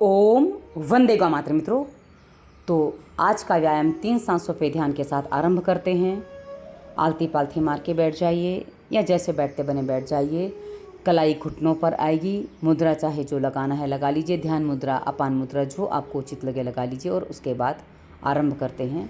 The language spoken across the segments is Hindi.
ओम वंदे गौ मातरम। मित्रों, तो आज का व्यायाम 3 सांसों पे ध्यान के साथ आरंभ करते हैं। आलती पालथी मार के बैठ जाइए या जैसे बैठते बने बैठ जाइए। कलाई घुटनों पर आएगी। मुद्रा चाहे जो लगाना है लगा लीजिए। ध्यान मुद्रा, अपान मुद्रा जो आपको उचित लगे लगा लीजिए और उसके बाद आरंभ करते हैं।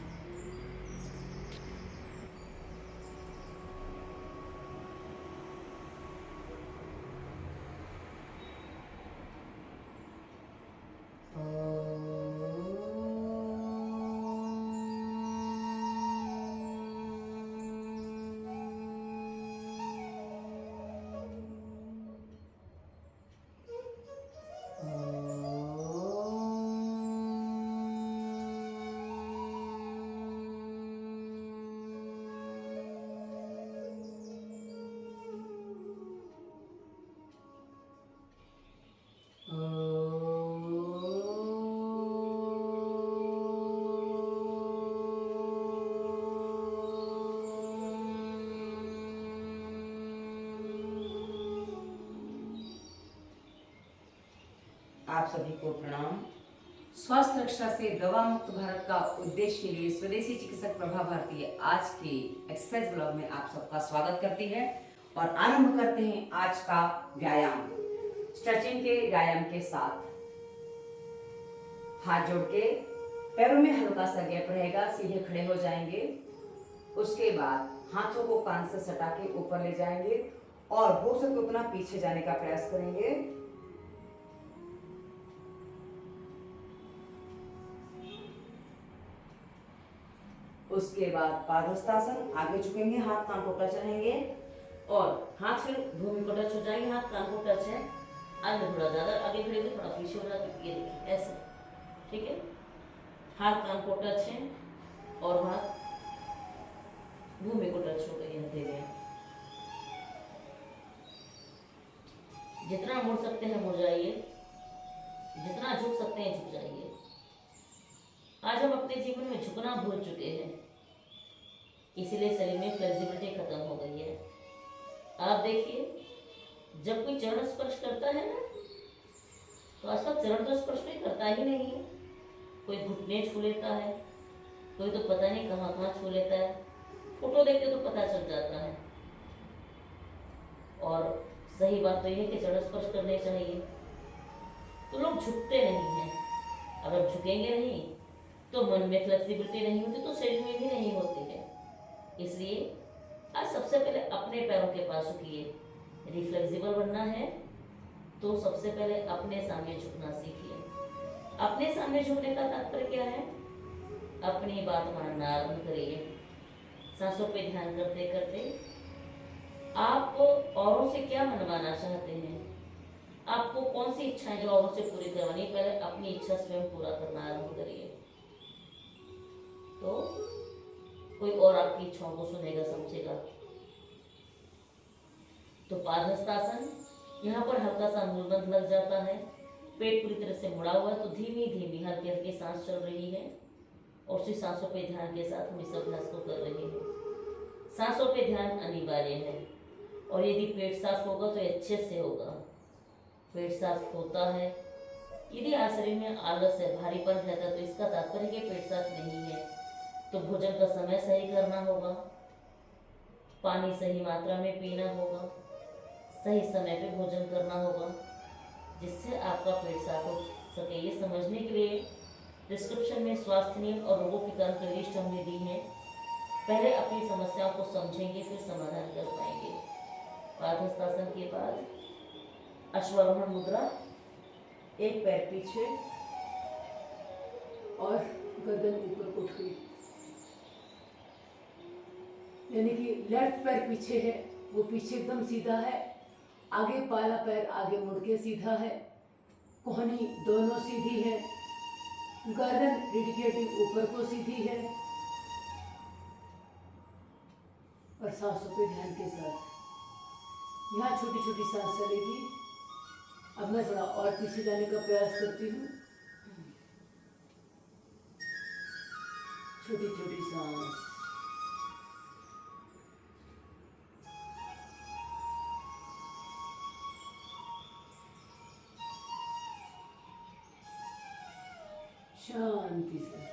आप सभी को प्रणाम। स्वास्थ्य रक्षा से दवा मुक्त भारत का उद्देश्य के लिए स्वदेशी चिकित्सक प्रभा भारती आज के एक्सरसाइज ब्लॉग में आप सबका स्वागत करती है और आरंभ करते हैं आज का व्यायाम। स्ट्रेचिंग के व्यायाम के साथ हाथ जोड़ के पैरों में हल्का सा गैप रहेगा, सीधे खड़े हो जाएंगे। उसके बाद हाथों को कान से सटा के ऊपर ले जाएंगे और हो सके उतना पीछे जाने का प्रयास करेंगे। उसके बाद पादहस्तासन, आगे झुकेंगे, हाथ कान को टच रहेंगे और हाथ फिर भूमि को टच हो जाएंगे, हाथ कान को टच है। अंदर थोड़ा ज्यादा आगे खड़े थोड़ा पीछे हो जाते, ये देखिए ऐसे, ठीक है। हाथ कान को टच है और हाथ भूमि को टच हो गए हथेलियां। जितना मुड़ सकते हैं मुड़ जाइए, जितना झुक सकते हैं झुक जाइए। आज हम अपने जीवन में झुकना भूल चुके हैं, इसीलिए शरीर में फ्लेक्सिबिलिटी खत्म हो गई है। आप देखिए, जब कोई चरण स्पर्श करता है ना, तो आजकल चरण तो स्पर्श कोई करता ही नहीं है। कोई घुटने छू लेता है, कोई तो पता नहीं कहाँ कहाँ छू लेता है। फोटो देख के तो पता चल जाता है। और सही बात तो यह है कि चरण स्पर्श करने चाहिए, तो लोग झुकते नहीं हैं। अगर झुकेंगे नहीं तो मन में फ्लेक्सिबिलिटी नहीं होती, तो शरीर में भी नहीं होती है। इसलिए आज सबसे पहले अपने पैरों के पास झुकिए। यदि फ्लेक्सिबल बनना है तो सबसे पहले अपने सामने झुकना सीखिए। अपने सामने झुकने का तात्पर्य क्या है? अपनी बात मानना आरंभ करिए। सांसों पे ध्यान करते करते आप औरों से क्या मनवाना चाहते हैं, आपको कौन सी इच्छाएं जो औरों से पूरी करवानी, पहले अपनी इच्छा स्वयं पूरा करना आरंभ करिए, तो कोई और आपकी इच्छाओं को सुनेगा, समझेगा। तो पादहस्तासन, यहाँ पर हल्का सा मूलबंध लग जाता है, पेट पूरी तरह से मुड़ा हुआ है, तो धीमी धीमी हल्की हल्की सांस चल रही है और उसी सांसों पे ध्यान के साथ हम इस अभ्यास को कर रहे हैं। सांसों पे ध्यान अनिवार्य है और यदि पेट साफ होगा तो अच्छे से होगा। पेट साफ होता है। यदि आज शरीर में आलस है, भारीपन रहता है, तो इसका तात्पर्य कि पेट साफ नहीं है। तो भोजन का समय सही करना होगा, पानी सही मात्रा में पीना होगा, सही समय पे भोजन करना होगा, जिससे आपका पेट साफ हो सके। ये समझने के लिए डिस्क्रिप्शन में स्वास्थ्य नियम और रोगों के कारण की लिस्ट हमने दी है। पहले अपनी समस्याओं को समझेंगे, फिर समाधान कर पाएंगे। पादहस्तासन के बाद अश्वारोहण मुद्रा, एक पैर पीछे और गर्दन ऊपर उठ गई, यानी कि लेफ्ट पैर पीछे है, वो पीछे एकदम सीधा है, आगे पहला पैर आगे मुड़ के सीधा है, कोहनी दोनों सीधी है, गर्दन डेडिकेटिव ऊपर को सीधी है और सांसों पे ध्यान के साथ यहाँ छोटी छोटी सांस चलेगी। अब मैं थोड़ा और पीछे जाने का प्रयास करती हूँ। छोटी छोटी सांस, शांति से।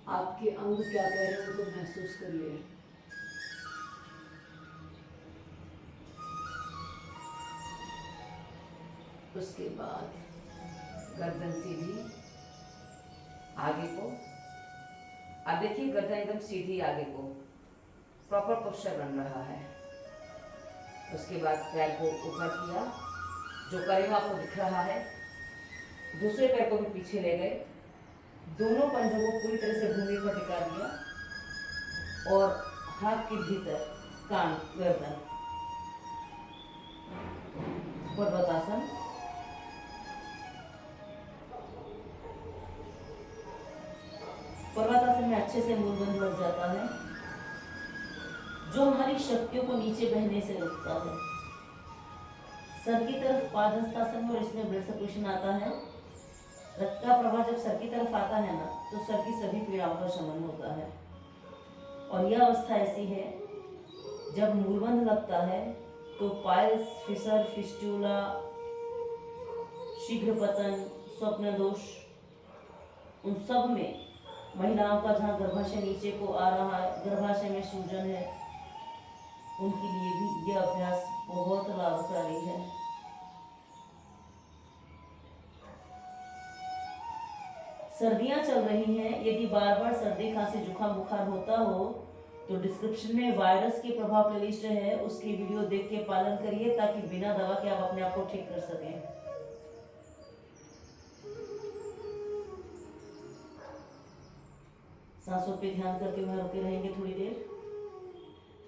आपके अंग क्या कह रहे हैं उनको महसूस करिए। उसके बाद गर्दन सीधी आगे को। अब देखिए गर्दन एकदम सीधी आगे को, प्रॉपर पोस्चर बन रहा है। उसके बाद पैर को ऊपर किया, जो करेगा आपको दिख रहा है। दूसरे पैर को भी पीछे ले गए, दोनों पंजों को पूरी तरह से भूमि पर टिका दिया और हाथ के भीतर कान गर्दन। पर्वतासन। पर्वतासन में अच्छे से मूलबंध लग जाता है, जो हमारी शक्तियों को नीचे बहने से रोकता है। सर की तरफ पादहस्तासन में, और इसमें ब्लड सर्कुलेशन आता है। रक्त का प्रवाह जब सर की तरफ आता है ना, तो सर की सभी पीड़ाओं का शमन होता है। और यह अवस्था ऐसी है, जब मूलबंध लगता है तो पाइल्स, फिसर, फिस्टूला, शीघ्र पतन, स्वप्न दोष, उन सब में महिलाओं का जहाँ गर्भाशय नीचे को आ रहा है, गर्भाशय में सूजन है, उनके लिए भी यह अभ्यास बहुत लाभकारी है। सर्दियां चल रही हैं, यदि बार बार सर्दी, खांसी, जुकाम, बुखार होता हो तो डिस्क्रिप्शन में वायरस के प्रभाव प्लेलिस्ट है, उसकी वीडियो देख के पालन करिए, ताकि बिना दवा के आप अपने आप को ठीक कर सकें। सांसों पे ध्यान करके वहां रुके रहेंगे थोड़ी देर।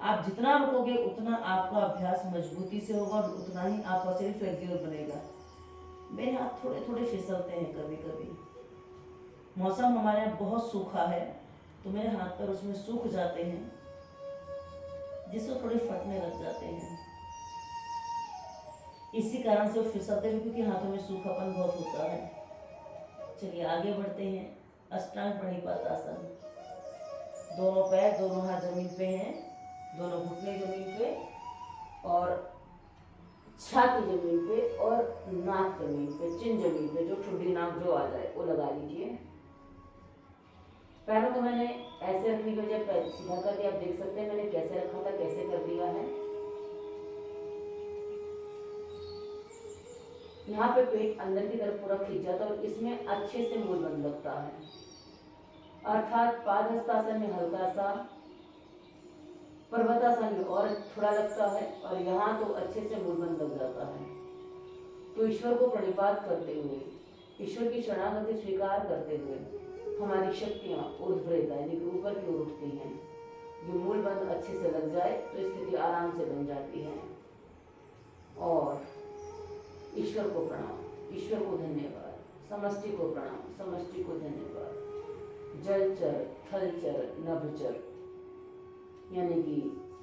आप जितना रुकोगे उतना आपका अभ्यास मजबूती से होगा और उतना ही आपका शरीर फ्लेक्सिबल बनेगा। मेरे हाथ थोड़े थोड़े फिसलते हैं कभी कभी। मौसम हमारे यहाँ बहुत सूखा है, तो मेरे हाथ पर उसमें सूख जाते हैं, जिससे थोड़े फटने लग जाते हैं। इसी कारण से वो फिसलते हैं, क्योंकि हाथों में सूखापन बहुत होता है। चलिए आगे बढ़ते हैं। अष्टांग प्रणिपातासन। दोनों पैर, दोनों हाथ जमीन पे हैं, दोनों घुटने जमीन पे और छाती जमीन पे और नाक जमीन पे, चिन जमीन पे, जो ठुड्डी नाक जो आ जाए वो लगा लीजिए। पैरों को मैंने ऐसे रखने की बजाय पैर सीधा कर दिया। आप देख सकते हैं मैंने कैसे रखा था, कैसे कर दिया है। यहाँ पे पेट अंदर की तरफ पूरा खींच जाता है और इसमें अच्छे से मूलबंध लगता है। अर्थात पादहस्तासन में हल्का सा, पर्वतासन में और थोड़ा लगता है, और यहाँ तो अच्छे से मूलबंध लग जाता है। तो ईश्वर को प्रणिपात करते हुए, ईश्वर की शरणागति स्वीकार करते हुए हमारी शक्तियाँ ऊर्ध्वरेत यानी कि ऊपर की ओर उठती हैं। ये मूलबंध अच्छे से लग जाए तो स्थिति आराम से बन जाती है। और ईश्वर को प्रणाम, ईश्वर को धन्यवाद, समष्टि को प्रणाम, समष्टि को धन्यवाद। जलचर, थलचर, नभचर यानी कि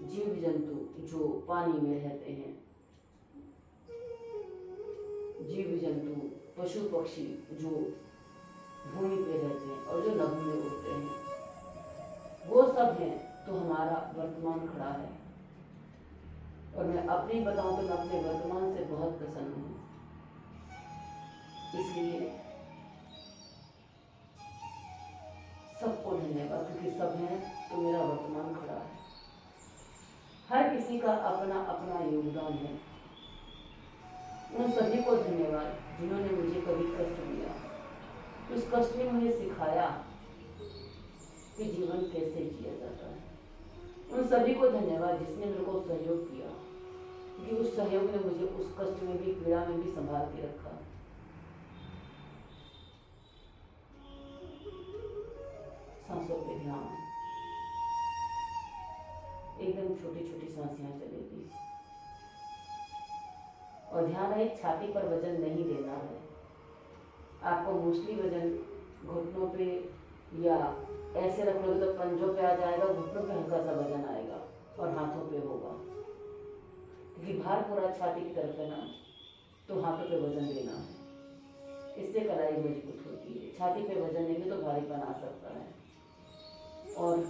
जीव जंतु जो पानी में रहते हैं, जीव जंतु, पशु पक्षी जो भूमि पे रहते हैं और जो नभ में उड़ते हैं, वो सब हैं। तो हमारा वर्तमान खड़ा है। और मैं अपनी बताऊं तो मैं अपने वर्तमान से बहुत प्रसन्न हूँ। इसलिए सबको धन्यवाद, क्योंकि सब हैं तो मेरा वर्तमान खड़ा है। हर किसी का अपना अपना योगदान है। उन सभी को धन्यवाद जिन्होंने मुझे कभी कष्ट दिया। उस कष्ट ने मुझे सिखाया कि जीवन कैसे जिया जाता है। उन सभी को धन्यवाद जिसने मेरे को सहयोग किया, क्योंकि उस सहयोग ने मुझे उस कष्ट में भी, पीड़ा में भी संभाल के रखा। सांसों पे ध्यान, एकदम छोटी छोटी सांसियां चलेगी। और ध्यान रहे छाती पर वजन नहीं देना है। आपको मोस्टली वजन घुटनों पे या ऐसे रख लोगे तो पंजों पे आ जाएगा, घुटनों पे हल्का सा वजन आएगा और हाथों पे होगा, क्योंकि भार पूरा छाती की तरफ है ना, तो हाथों पे वजन देना है। इससे कलाई मजबूत होती है। छाती पे वजन देंगे तो भारीपन आ सकता है। और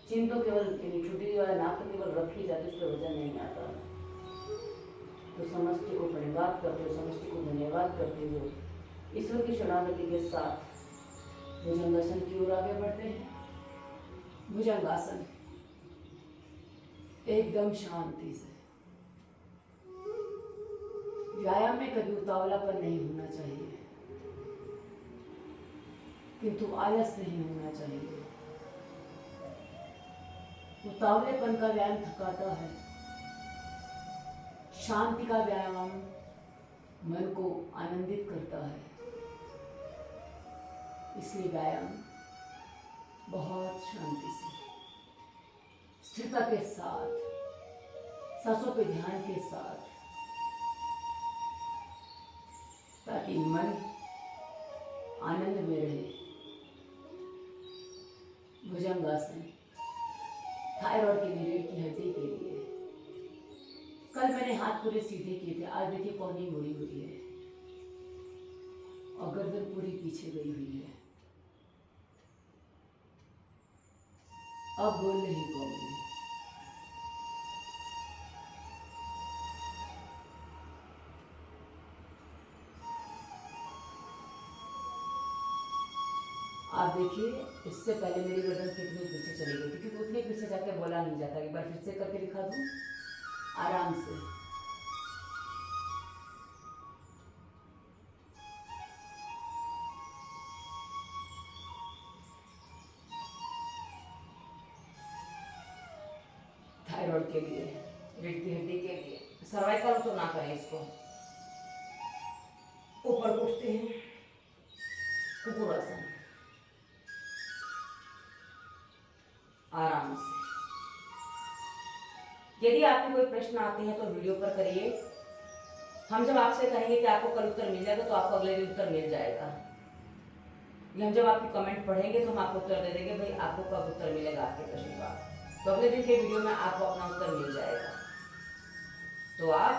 चिन तो केवल ठुड्डी या नाक तो केवल रखी जाती है, उस पर वजन नहीं आता है। तो समष्टि को धन्यवाद करते हुए, समष्टि को धन्यवाद करते हुए, ईश्वर की शरणागति के साथ भुजंगासन की ओर आगे बढ़ते हैं। भुजंगासन एकदम शांति से। व्यायाम में कभी उतावलापन नहीं होना चाहिए, किंतु आलस नहीं होना चाहिए। उतावलेपन का व्यायाम थकाता है, शांति का व्यायाम मन को आनंदित करता है। इसलिए व्यायाम बहुत शांति से, स्थिरता के साथ, सांसों पे ध्यान के साथ, ताकि मन आनंद में रहे। भुजंगासन थायराइड के लिए, रीढ़ की हड्डी के लिए। कल मैंने हाथ पूरे सीधे किए थे, आज देखिए पौनी मुड़ी हुई है और गर्दन पूरी पीछे गई हुई है। अब बोल नहीं पाऊंगी। आप देखिए, इससे पहले मेरी गर्दन कितनी पीछे चली गई थी, क्योंकि उतने पीछे जाके बोला नहीं जाता। एक बार फिर से करके दिखा दूं, आराम से। थायराइड के लिए, रीढ़ की हड्डी के लिए, सर्वाइकल तो ना करें इसको। ऊपर उठते हैं, कुकुरासन, आराम से। यदि आपके कोई प्रश्न आते हैं तो वीडियो पर करिए। हम जब आपसे कहेंगे कि आपको कल उत्तर मिल जाएगा तो आपको अगले दिन उत्तर मिल जाएगा। हम जब आपकी कमेंट पढ़ेंगे तो हम आपको उत्तर दे देंगे, भाई आपको कब उत्तर मिलेगा आपके प्रश्न का। तो अगले दिन के वीडियो में आपको अपना उत्तर मिल जाएगा। तो आप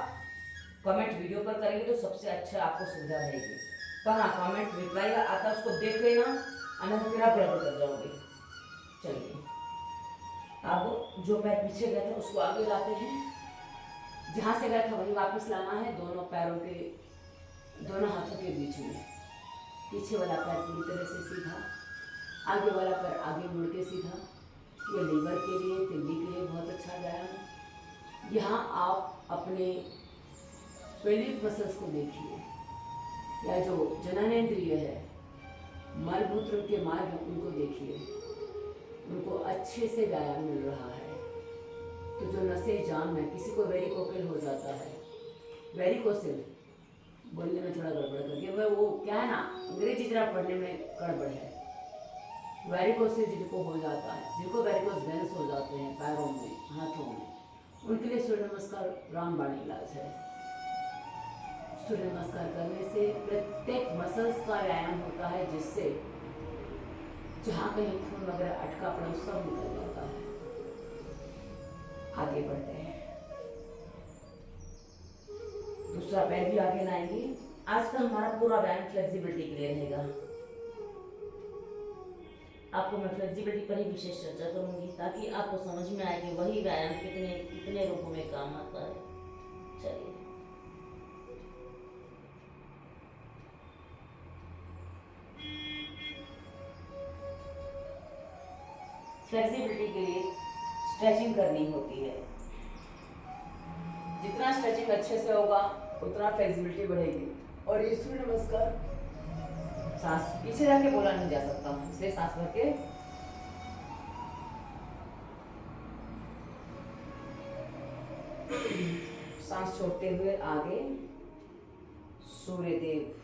कमेंट वीडियो पर करेंगे तो सबसे अच्छा आपको सुविधा रहेगी। पर हाँ, कमेंट रिप्लाई आता है उसको देख लेना, अन्यथा फिर आप गलत कर जाओगे। चलिए, अब जो पैर पीछे गए थे उसको आगे लाते हैं। जहाँ से गए थे वहीं वापस लाना है, दोनों पैरों के, दोनों हाथों के बीच में। पीछे वाला पैर पूरी तरह से सीधा, आगे वाला पैर आगे मुड़ के सीधा। ये लीवर के लिए, तिल्ली के लिए बहुत अच्छा व्यायाम। यहाँ आप अपने पेल्विक मसल्स को देखिए, या जो जननेंद्रिय है, मलमूत्र के मार्ग है, उनको देखिए, उनको अच्छे से व्यायाम मिल रहा है। तो जो नसें जाम है, किसी को वेरिकोसिल हो जाता है, वेरिकोसिल बोलने में थोड़ा गड़बड़ कर दिया मैं, वो क्या है ना, अंग्रेजी जरा पढ़ने में गड़बड़ है। वेरिकोसिल जिनको हो जाता है, जिनको वेरिकोस वेन्स हो जाते हैं पैरों में, हाथों में, उनके लिए सूर्य नमस्कार रामबाण इलाज है। सूर्य नमस्कार करने से प्रत्येक मसल्स का व्यायाम होता है, जिससे जहाँ कहीं खून वगैरह अटका पड़ा सब निकल जाता है। आगे बढ़ते हैं, दूसरा पैर भी आगे लाएंगे। आज का हमारा पूरा व्यायाम फ्लेक्सिबिलिटी के लिए रहेगा। आपको मैं फ्लेक्सिबिलिटी पर ही विशेष चर्चा करूंगी, ताकि आपको समझ में आए कि वही व्यायाम कितने कितने रूपों में काम आता है। चलिए, फ्लेक्सिबिलिटी के लिए स्ट्रेचिंग करनी होती है। जितना स्ट्रेचिंग अच्छे से होगा उतना फ्लेक्सिबिलिटी बढ़ेगी। और ये सूर्य नमस्कार सांस पीछे जाके बोला नहीं जा सकता, इसलिए सांस भर के सांस छोड़ते हुए आगे। सूर्य देव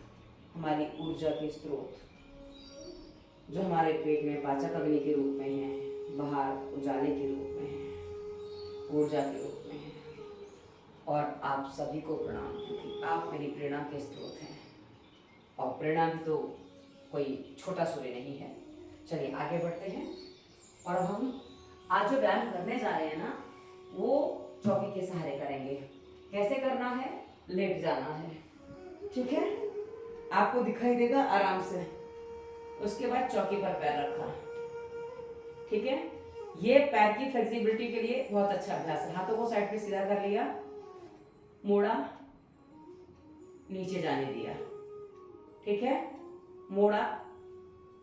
हमारी ऊर्जा के स्रोत, जो हमारे पेट में पाचक अग्नि के रूप में है, बाहर उजाले के रूप में है, ऊर्जा के रूप में है। और आप सभी को प्रणाम, क्योंकि आप मेरी प्रेरणा के स्रोत हैं। और प्रेरणा भी तो कोई छोटा सूर्य नहीं है। चलिए आगे बढ़ते हैं। और अब हम आज जो व्यायाम करने जा रहे हैं ना, वो चौकी के सहारे करेंगे। कैसे करना है? लेट जाना है, ठीक है? आपको दिखाई देगा आराम से। उसके बाद चौकी पर पैर रखा, ठीक है? ये पैर की फ्लेक्सिबिलिटी के लिए बहुत अच्छा अभ्यास है। हाथों को साइड पे सीधा कर लिया, मोड़ा, नीचे जाने दिया, ठीक है। मोड़ा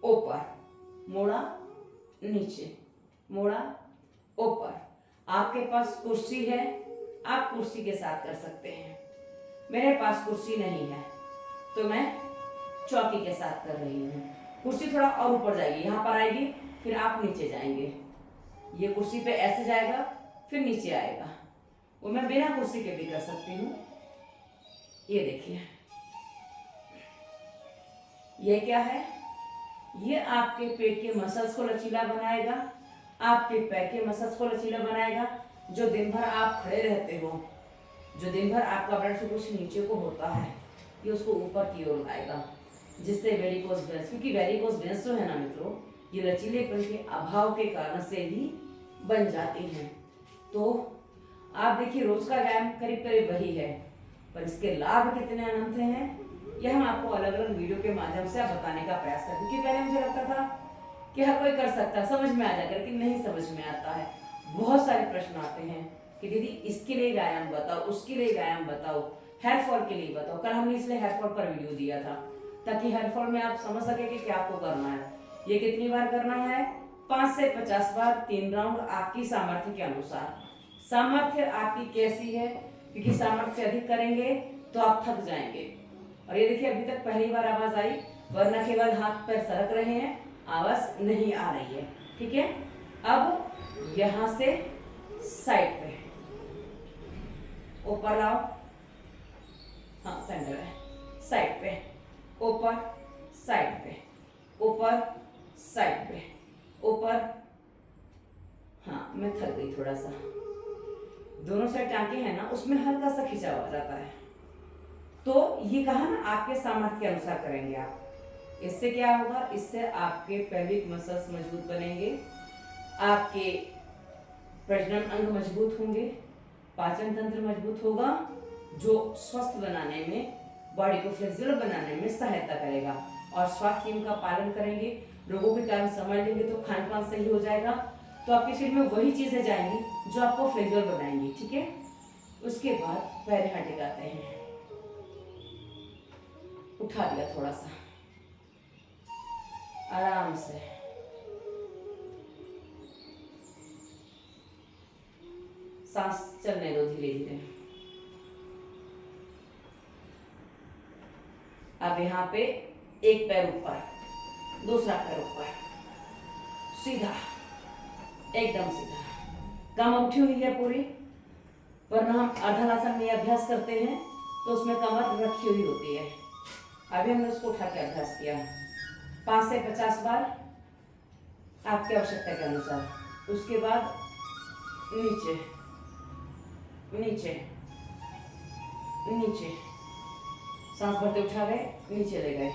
ऊपर, मोड़ा नीचे, मोड़ा ऊपर। आपके पास कुर्सी है, आप कुर्सी के साथ कर सकते हैं। मेरे पास कुर्सी नहीं है तो मैं चौकी के साथ कर रही हूँ। कुर्सी थोड़ा और ऊपर जाएगी, यहाँ पर आएगी, फिर आप नीचे जाएंगे। ये कुर्सी पे ऐसे जाएगा, फिर नीचे आएगा। वो मैं बिना कुर्सी के भी कर सकती हूँ। ये देखिए, ये क्या है? ये आपके पेट के मसल्स को लचीला बनाएगा, आपके पैर के मसल्स को लचीला बनाएगा। जो दिन भर आप खड़े रहते हो, जो दिन भर आपका ब्लड सर्कुलेशन नीचे को होता है, ये उसको ऊपर की ओर लाएगा, जिससे वेरिकोज वेन्स, क्योंकि वेरिकोज वेन्स जो है ना मित्रों, ये लचीलेपन के अभाव के कारण से ही बन जाती हैं। तो आप देखिए, रोज का व्यायाम करीब करीब वही है, पर इसके लाभ कितने अनंत हैं, यह हम आपको अलग अलग वीडियो के माध्यम से आप बताने का प्रयास करें। क्योंकि पहले मुझे लगता था कि हर कोई कर सकता है, समझ में आ जाएगा, लेकिन नहीं समझ में आता है। बहुत सारे प्रश्न आते हैं कि दीदी इसके लिए व्यायाम बताओ, उसके लिए व्यायाम बताओ, हेयर फॉल के लिए बताओ। कल हमने इसलिए हेयर फॉल पर वीडियो दिया था, ताकि हेयर फॉल में आप समझ सके कि क्या आपको करना है। ये कितनी बार करना है? 5 से 50 बार, 3 राउंड, आपकी सामर्थ्य के अनुसार। सामर्थ्य आपकी कैसी है? क्योंकि सामर्थ्य अधिक करेंगे तो आप थक जाएंगे। और ये देखिए, अभी तक पहली बार आवाज आई, वरना केवल हाथ पैर सरक रहे हैं, आवाज नहीं आ रही है, ठीक है। अब यहां से साइड पे ऊपर लाओ, हाँ सेंटर है, साइड पे ऊपर, साइड पे ऊपर, साइड पे ऊपर। हाँ, मैं थक गई थोड़ा सा। दोनों साइड टांके हैं ना, उसमें हल्का सा खिंचाव आ जाता है। तो ये कहा ना, आपके सामर्थ्य के अनुसार करेंगे आप। इससे क्या होगा? इससे आपके पेल्विक मसल्स मजबूत बनेंगे, आपके प्रजनन अंग मजबूत होंगे, पाचन तंत्र मजबूत होगा, जो स्वस्थ बनाने में, बॉडी को फ्लेक्सिबल बनाने में सहायता करेगा। और स्वास्थ्य नियम का पालन करेंगे, रोगों के कारण समझ लेंगे, तो खान पान सही हो जाएगा। तो आपके शरीर में वही चीजें जाएंगी जो आपको फ्लेक्सिबल बनाएंगी, ठीक है। उसके बाद पैर यहाँ टिकाते हैं, उठा दिया थोड़ा सा, आराम से। सांस चलने दो धीरे धीरे। अब यहाँ पे एक पैर ऊपर, दूसरा पैर ऊपर, सीधा, एकदम सीधा। कमर उठी हुई है पूरी, वरना हम अर्धनासन में अभ्यास करते हैं तो उसमें कमर रखी हुई होती है। अभी हमने उसको उठा के अभ्यास किया 5 से 50 बार, आपकी आवश्यकता के अनुसार। उसके बाद नीचे नीचे नीचे, सांस भरते उठा गए, नीचे ले गए।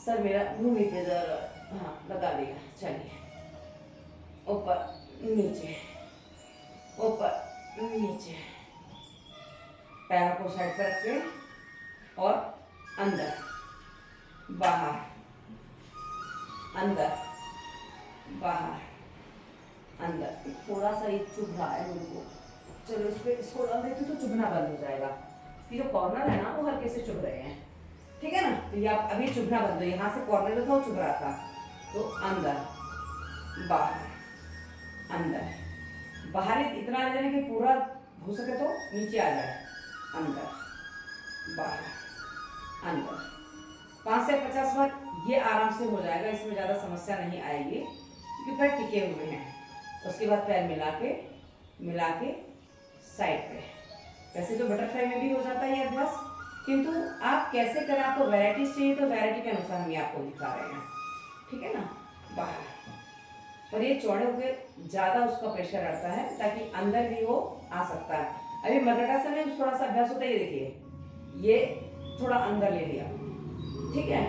सर मेरा भूमि पे जरा, हाँ लगा दिया। चलिए, ऊपर नीचे, ऊपर नीचे, पैरों को साइड पर रख के, और अंदर बाहर, अंदर बाहर, अंदर। थोड़ा सा ये चुभ रहा है मेरे को, चलो इस पे इसको डाल देती तो चुभना बंद हो जाएगा। इसकी जो कॉर्नर है ना, वो हल्के से चुभ रहे हैं, ठीक है ना। तो ये आप अभी चुभना बंद हो, यहाँ से कॉर्नर जो था वो चुभ रहा था। तो अंदर बाहर, अंदर बाहर, इतना ले जाने कि पूरा हो सके तो नीचे आ जाए। अंदर बाहर, अंदर। 5 से 50 बार ये आराम से हो जाएगा, इसमें ज़्यादा समस्या नहीं आएगी क्योंकि पैर टिके हुए हैं। उसके बाद पैर मिला के साइड पे। वैसे तो बटरफ्लाई में भी हो जाता है ये अभ्यास, किंतु आप कैसे करें, आपको वैरायटीज चाहिए तो वैरायटी के अनुसार हम ये आपको दिखा रहे हैं, ठीक है ना। बाहर, और ये चौड़े होकर ज़्यादा उसका प्रेशर रहता है ताकि अंदर भी वो आ सकता है। अभी मर्कटासन में थोड़ा सा अभ्यास होता है, ये देखिए, ये थोड़ा अंदर ले लिया, ठीक है,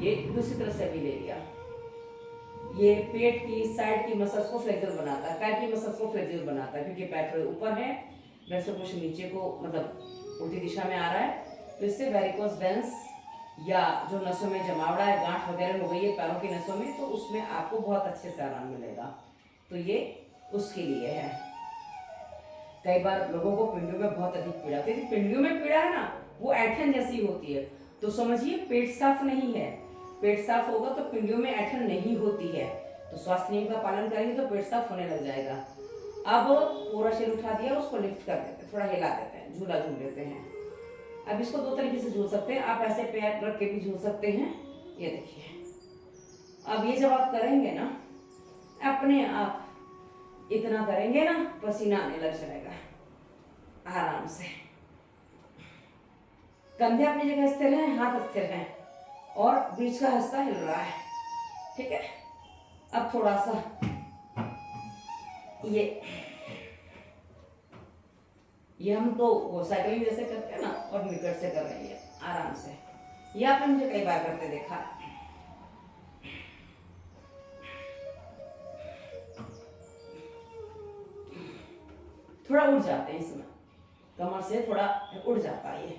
ये दूसरी तरफ से भी ले लिया। ये पेट की साइड की मसल्स को फ्लेक्सिबल बनाता है, पैर की मसल्स को फ्लेक्सिबल बनाता है, क्योंकि पैर थोड़े ऊपर है, ब्लड सर्कुलेशन नीचे को, मतलब उल्टी दिशा में आ रहा है। तो इससे वेरिकोज वेन्स या जो नसों में जमावड़ा है, गांठ वगैरह हो गई है पैरों की नसों में, तो उसमें आपको बहुत अच्छे से आराम मिलेगा। तो ये उसके लिए है। कई बार लोगों को पिंडियों में बहुत अधिक पीड़ा होती है। पिंडियों में पीड़ा है ना, वो ऐंठन जैसी होती है, तो समझिए पेट साफ नहीं है। पेट साफ होगा तो पिंडियों में ऐंठन नहीं होती है। तो स्वास्थ्य नियम का पालन करेंगे तो पेट साफ होने लग जाएगा। अब पूरा शरीर उठा दिया, उसको लिफ्ट कर देते हैं, थोड़ा हिला देते हैं, झूला झूल देते हैं। अब इसको दो तरीके से झूल सकते हैं, आप ऐसे पैर रख के भी झूल सकते हैं। ये देखिए, अब ये जब आप करेंगे ना, अपने आप इतना करेंगे ना, पसीना आने लग जाएगा आराम से। कंधे अपनी जगह स्थिर हैं, हाथ स्थिर हैं और बीच का हिस्सा हिल रहा है। ठीक है, अब थोड़ा सा ये हम तो वो साइकिलिंग जैसे करते हैं ना, और निकट से कर रही है आराम से। ये आपने मुझे कई बार करते देखा। थोड़ा उड़ जाते हैं इसमें, कमर से थोड़ा उड़ जाता है ये।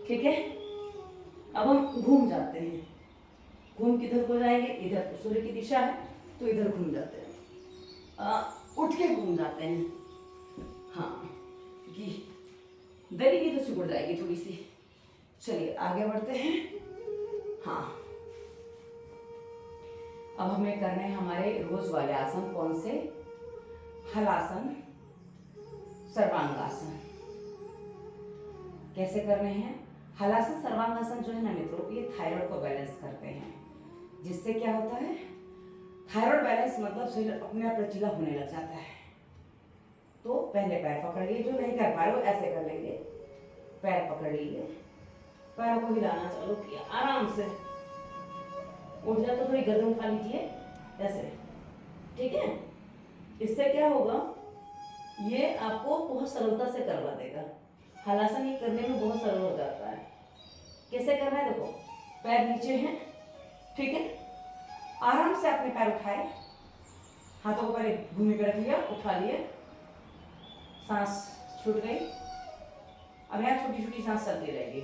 ठीक है, अब हम घूम जाते हैं। घूम किधर को जाएंगे, इधर सूर्य की दिशा है तो इधर घूम जाते हैं। उठ के घूम जाते हैं। हाँ, दरी की तो सिकुड़ जाएगी थोड़ी सी। चलिए आगे बढ़ते हैं। हाँ, अब हमें करने हैं हमारे रोज वाले आसन। कौन से? हलासन, सर्वांगासन। कैसे करने हैं? हलासन सर्वांगासन जो है ना मित्रों, ये थायराइड को बैलेंस करते हैं। जिससे क्या होता है, थायराइड बैलेंस मतलब शरीर अपने आप लचीला होने लग जाता है। तो पहले पैर पकड़ लिए, जो नहीं कर पा रहे वो ऐसे कर लेंगे। पैर पकड़ लिए, पैरों को हिलाना चालू किया, आराम से उठ जाए तो थोड़ी गर्दन उठा लीजिए ऐसे। ठीक है, इससे क्या होगा, ये आपको बहुत सरलता से करवा देगा। हलासन ये करने में बहुत सरल हो जाता है। कैसे करना है देखो, पैर नीचे हैं, ठीक है, आराम से अपने पैर उठाए, हाथों को पहले भूमि पे रख लिया, उठा लिए, सांस छूट गई। अब यहाँ छोटी छोटी सांस चलती रहेगी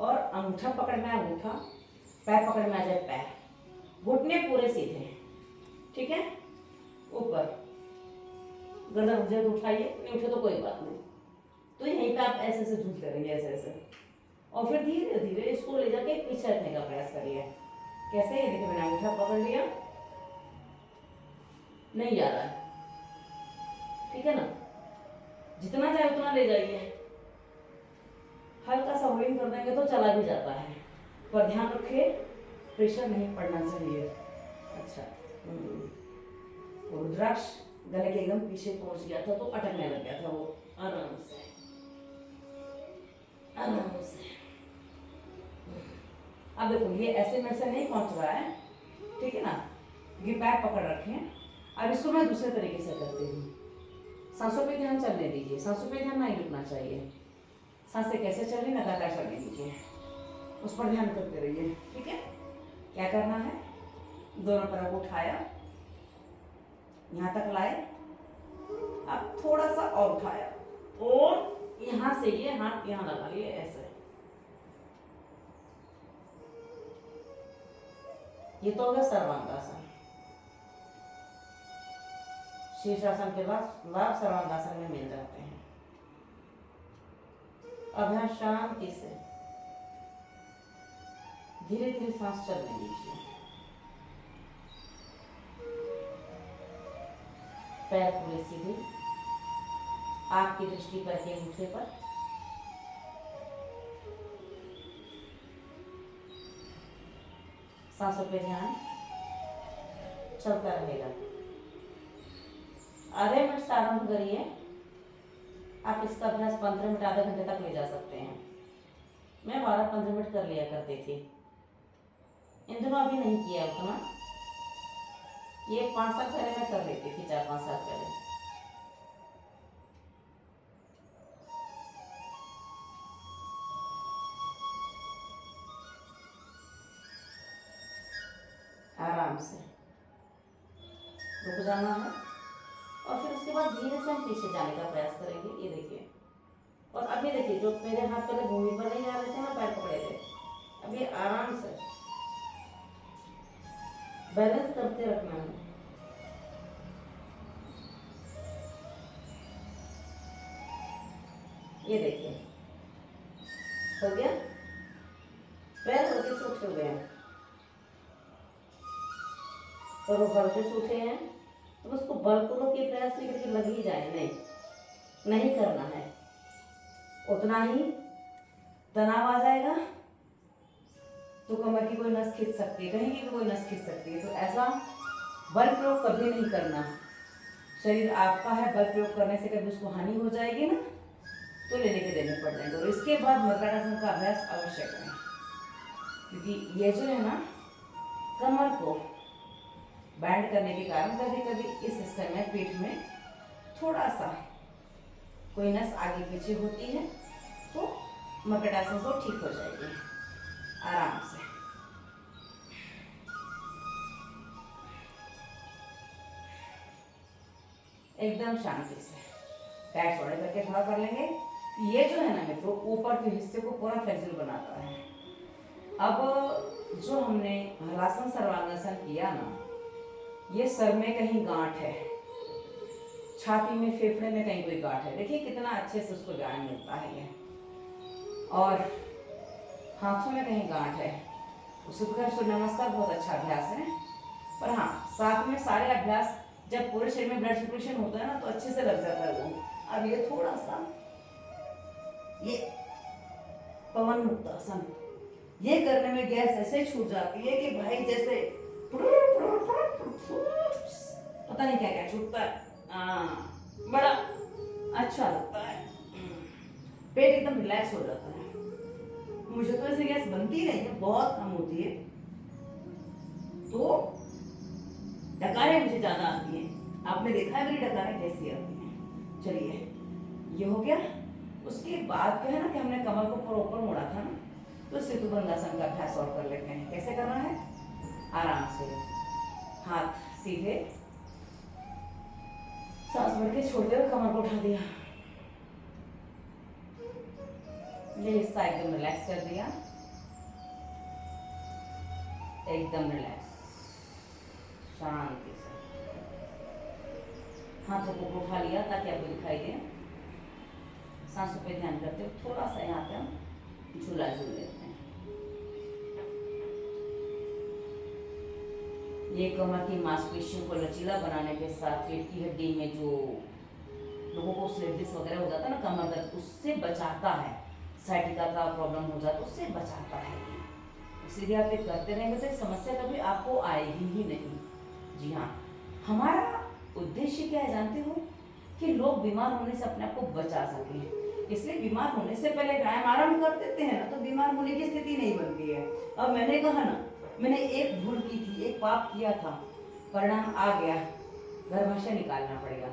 और अंगूठा पकड़ना है अंगूठा, पैर पकड़ना आ जाए पैर, घुटने पूरे सीधे। ठीक है, ऊपर गर्दन उठ जाए तो उठाइए, नहीं उठे तो कोई बात नहीं। तो यहीं पे आप ऐसे ऐसे झूलते रहेंगे, ऐसे ऐसे, और फिर धीरे धीरे इसको ले जाके पीछे रखने का प्रयास करिए। कैसे? ये देखिए, मैंने अंगूठा पकड़ लिया, नहीं जा रहा है, ठीक है ना, जितना चाहे उतना ले जाइए। हल्का सा होल्डिंग कर देंगे तो चला भी जाता है, पर ध्यान रखिए प्रेशर नहीं पड़ना चाहिए। अच्छा, रुद्राक्ष गले के एकदम पीछे पहुंच गया था तो अटकने लग गया था वो। आराम से आराम से। अब देखो, ये ऐसे में से नहीं पहुंच रहा है, ठीक है ना, क्योंकि पैर पकड़ रखे हैं। अब इसको मैं दूसरे तरीके से करती हूँ। सांसों पे ध्यान चलने दीजिए, सांसों पे ध्यान नहीं रुकना चाहिए। सांसें कैसे चल रही, लगातार चलने दीजिए, उस पर ध्यान करते रहिए। ठीक है, क्या करना है, दोनों पैरों को उठाया, यहाँ तक लाए, अब थोड़ा सा और उठाया और यहाँ से ये हाथ यहाँ लगा लिए ऐसे। ये तो होगा सर्वांगासन। शीर्षासन के लाभ सर्वांगासन में मिल जाते हैं। अब यहाँ शांति से धीरे धीरे सांस चलने दीजिए। पैर पूरे सीधे, आपकी दृष्टि पर के अंगूठे पर। सांसों पे ध्यान चलता रहेगा। आधे मिनट से आरंभ करिए। आप इसका अभ्यास 15 मिनट आधे घंटे तक ले जा सकते हैं। मैं 12-15 मिनट कर लिया करती थी, इन दिनों अभी नहीं किया उतना। ये 5 साल पहले मैं कर लेती थी, 4-5 साल पहले। आराम से रुक जाना है और फिर उसके बाद धीरे से हम पीछे जाने का प्रयास करेंगे। ये देखिए, और अभी देखिए, जो मेरे हाथ पहले भूमि पर नहीं आ रहे थे ना, पैर पकड़े थे, अब ये आराम से बैलेंस करते रखना है। ये देखिए हो गया, पैर हल्के से उठ गए हैं, और वो हल्के से उठे हैं तो उसको बलपूर्वक ये प्रयास नहीं करके लग ही जाए, नहीं करना है। उतना ही तनाव आ जाएगा तो कमर की कोई नस खिंच सकती है, कहीं की भी कोई नस खिंच सकती है। तो ऐसा बल प्रयोग कभी नहीं करना। शरीर आपका है, बल प्रयोग करने से कभी उसको हानि हो जाएगी ना तो लेने के देने पड़ जाएंगे। और इसके बाद मर्कटासन का अभ्यास अवश्य करें, क्योंकि ये जो है ना कमर को बैंड करने के कारण कभी कभी इस हिस्से में पीठ में थोड़ा सा कोई नस आगे पीछे होती है, तो मर्कटासन से ठीक हो जाएगी आराम से। एकदम शांति से पैर छोड़े करके थोड़ा कर लेंगे। ये जो है ना मित्रों ऊपर के हिस्से को पूरा फ्लेक्सिबल बनाता है। अब जो हमने हलासन सर्वांगासन किया ना, ये सर में कहीं गांठ है, छाती में फेफड़े में कहीं कोई गांठ है, देखिए कितना अच्छे से उसको व्यायाम मिलता है ये। और हाथों में कहीं गांठ है, सूर्य नमस्कार बहुत अच्छा अभ्यास है। पर हाँ, साथ में सारे अभ्यास जब पूरे शरीर में ब्लड सर्कुलेशन होता है ना तो अच्छे से लग जाता है वो। अब ये थोड़ा सा ये पवन मुक्तासन, ये करने में गैस ऐसे छूट जाती है कि भाई जैसे पता नहीं क्या क्या छूटता है, बड़ा अच्छा लगता है, पेट एकदम रिलैक्स हो जाता है। मुझे तो ऐसे गैस बनती नहीं है, बहुत कम होती है, तो डकारें मुझे ज्यादा आती हैं। आपने देखा है मेरी डकारें कैसी आती हैं। चलिए ये हो गया। उसके बाद क्या है ना कि हमने कमर को पूरा ऊपर मोड़ा था ना, तो सेतुबंधासन का अभ्यास और कर लेते हैं। कैसे करना है? आराम से हाथ सीधे, सांस भर के छोड़ते हुए कमर को उठा दिया, ये हिस्सा एकदम रिलैक्स कर दिया, एकदम रिलैक्स शांति से। हाथों को उठा लिया ताकि आपको दिखाई दे। सांसों पे ध्यान करते हुए थोड़ा सा यहाँ पे हम झूला झूल लेते हैं। ये कमर की मांसपेशियों को लचीला बनाने के साथ रीढ़ की हड्डी में जो लोगों को स्लिपिस वगैरह हो जाता है ना कमर दर्द, उससे बचाता है। साइटिका का प्रॉब्लम हो जाता है उससे बचाता है। इसलिए आप ये करते रहेंगे तो समस्या कभी आपको आएगी ही नहीं। जी हाँ, हमारा उद्देश्य क्या है जानते हो? कि लोग बीमार होने से अपने आप को बचा सकें। इसलिए बीमार होने से पहले व्यायाम आरंभ कर देते हैं ना तो बीमार होने की स्थिति नहीं बनती है। अब मैंने कहा ना, मैंने एक भूल की थी, एक पाप किया था, परिणाम आ गया, गर्भाशय निकालना पड़ेगा।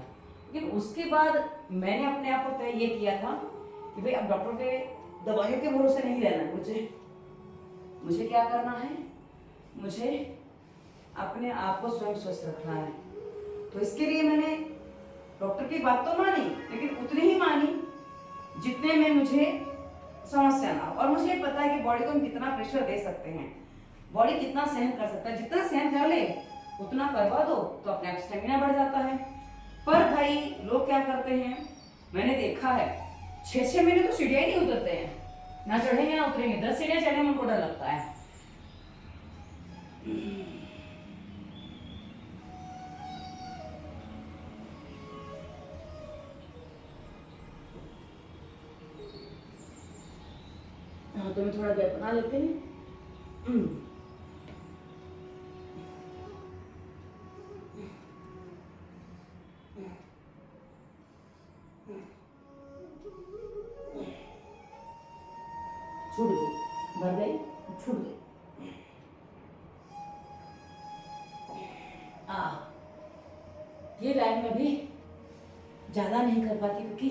लेकिन उसके बाद मैंने अपने आप को तय ये किया था कि भाई अब डॉक्टर के दवाइयों के भरोसे नहीं रहना है। मुझे क्या करना है? मुझे अपने आप को स्वयं स्वस्थ रखना है। तो इसके लिए मैंने डॉक्टर की बात तो मानी, लेकिन उतनी ही मानी जितने में मुझे समस्या ना हो। और मुझे पता है कि बॉडी को हम कितना प्रेशर दे सकते हैं, बॉडी कितना सहन कर सकता है। जितना सहन कर ले उतना करवा दो तो अपने आप स्टेमिना बढ़ जाता है। पर भाई लोग क्या करते हैं, मैंने देखा है 6-6 महीने तो सीढ़ियां ही नहीं उतरते हैं, ना चढ़ेंगे ना उतरेंगे। 10 सीढ़ियां चढ़ने में उनको डर लगता है। हाँ, तो मैं थोड़ा गैप बना लेते हैं। छूट गई, भर गई, छूट गई। ये व्यायाम में भी ज्यादा नहीं कर पाती क्योंकि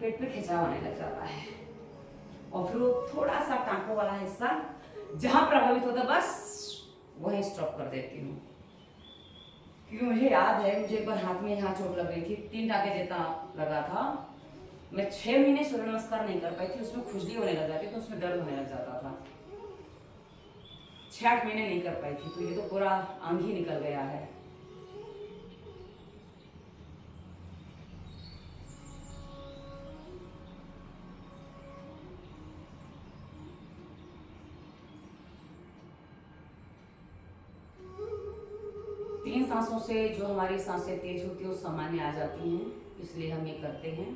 पेट पे खिंचाव आने लग जाता है। और फिर वो थोड़ा सा टांकों वाला हिस्सा जहां प्रभावित होता है बस वही स्टॉप कर देती हूँ। क्योंकि मुझे याद है, मुझे एक बार हाथ में यहाँ चोट लग गई थी, 3 टाँके जितना लगा था। मैं 6 महीने सूर्य नमस्कार नहीं कर पाई थी, उसमें खुजली होने लग जाती तो उसमें दर्द होने लग जाता था। 6-8 महीने नहीं कर पाई थी, तो ये तो पूरा अंग ही निकल गया है। तीन सांसों से जो हमारी सांसें तेज होती है वो सामान्य आ जाती हैं, इसलिए हम ये करते हैं।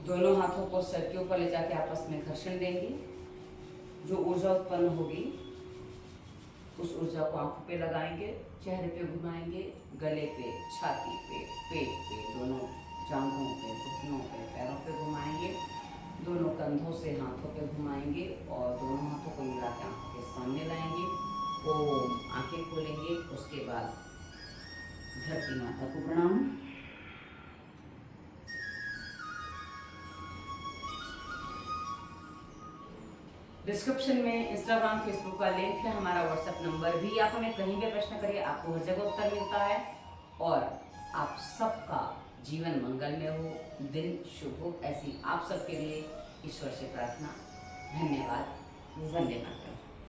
दोनों हाथों को सर के ऊपर ले जाके आपस में घर्षण देंगे। जो ऊर्जा उत्पन्न होगी उस ऊर्जा को आंखों पे लगाएंगे, चेहरे पे घुमाएंगे, गले पे, छाती पे, पेट पे, दोनों जांघों पे, घुटनों पे, पैरों पे घुमाएंगे, दोनों कंधों से हाथों पे घुमाएंगे और दोनों हाथों को मिला के आंखों के सामने लाएंगे। ओम, आंखें खोलेंगे। उसके बाद धरती माता को प्रणाम। डिस्क्रिप्शन में इंस्टाग्राम, फेसबुक का लिंक है, हमारा व्हाट्सएप नंबर भी। आप हमें कहीं भी प्रश्न करिए, आपको हर जगह उत्तर मिलता है। और आप सबका जीवन मंगलमय हो, दिन शुभ हो, ऐसी आप सबके लिए ईश्वर से प्रार्थना। धन्यवाद। वंदे मातरम।